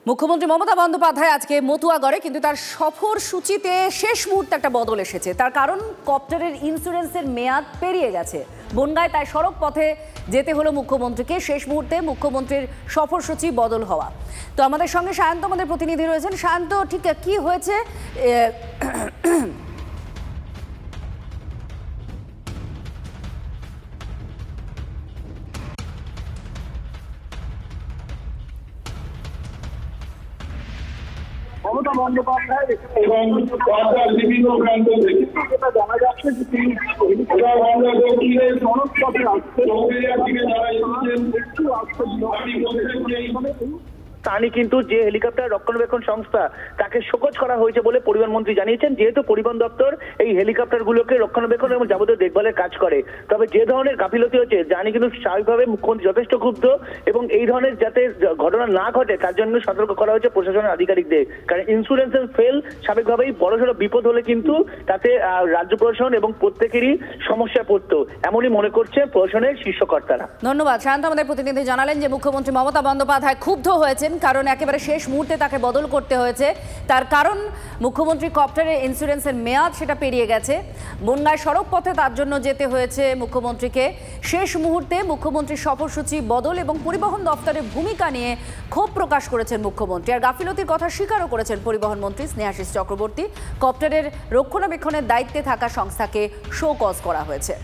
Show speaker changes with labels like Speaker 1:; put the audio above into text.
Speaker 1: মুখ্যমন্ত্রী মমতা বন্দ্যোপাধ্যায় আজকে মতুয়াগড়ে, কিন্তু তার সফর সূচিতে শেষ মুহূর্তে একটা বদল এসেছে। তার কারণ কপ্টারের ইন্স্যুরেন্সের মেয়াদ পেরিয়ে গেছে বনগাঁয়, তাই সড়ক পথে যেতে হলো মুখ্যমন্ত্রীকে। শেষ মুহূর্তে মুখ্যমন্ত্রীর সফরসূচি বদল হওয়া। তো আমাদের সঙ্গে সায়ন্ত আমাদের প্রতিনিধি রয়েছেন। সায়ন্ত, ঠিক কি হয়েছে?
Speaker 2: মমতা বন্দ্যোপাধ্যায় এবং বিভিন্ন প্রান্ত থেকে যেটা জানা যাচ্ছে যে তিনি সড়ক পথে আসছে একটু আসছে।
Speaker 3: স্থানীয় কিন্তু যে হেলিকপ্টার রক্ষণাবেক্ষণ সংস্থা তাকে শোকজ করা হয়েছে বলে পরিবহন মন্ত্রী জানিয়েছেন। যেহেতু পরিবহন দপ্তর এই হেলিকপ্টারগুলোকে রক্ষণাবেক্ষণ এবং যাবতীয় দেখভালের কাজ করে, তবে যে ধরনের গাফিলতি হচ্ছে জানি কিন্তু স্বাভাবিকভাবে মুখ্যমন্ত্রী যথেষ্ট ক্ষুব্ধ এবং এই ধরনের যাতে ঘটনা না ঘটে তার জন্য সতর্ক করা হয়েছে প্রশাসনের আধিকারিকদের। কারণ ইন্স্যুরেন্সের ফেল স্বাভাবিকভাবেই বড়সড় বিপদ হলে কিন্তু তাতে রাজ্য প্রশাসন এবং প্রত্যেকেরই সমস্যা পড়তো, এমনই মনে করছে প্রশাসনের শীর্ষকর্তারা।
Speaker 1: ধন্যবাদ সায়ন্ত। আমাদের প্রতিনিধি জানালেন যে মুখ্যমন্ত্রী মমতা বন্দ্যোপাধ্যায় ক্ষুব্ধ হয়েছেন, কারণ একেবারে শেষ মুহূর্তে তাকে বদল করতে হয়েছে। তার কারণ মুখ্যমন্ত্রী কপ্টারের ইন্স্যুরেন্সের মেয়াদ সেটা পেরিয়ে গেছে। বনগাঁয় সড়ক পথে তার জন্য যেতে হয়েছে মুখ্যমন্ত্রীকে। শেষ মুহূর্তে মুখ্যমন্ত্রীর সফরসূচি বদল এবং পরিবহন দপ্তরের ভূমিকা নিয়ে ক্ষোভ প্রকাশ করেছেন মুখ্যমন্ত্রী। আর গাফিলতির কথা স্বীকারও করেছেন পরিবহন মন্ত্রী স্নেহাশিস চক্রবর্তী। কপ্টারের রক্ষণাবেক্ষণের দায়িত্বে থাকা সংস্থাকে শোকজ করা হয়েছে।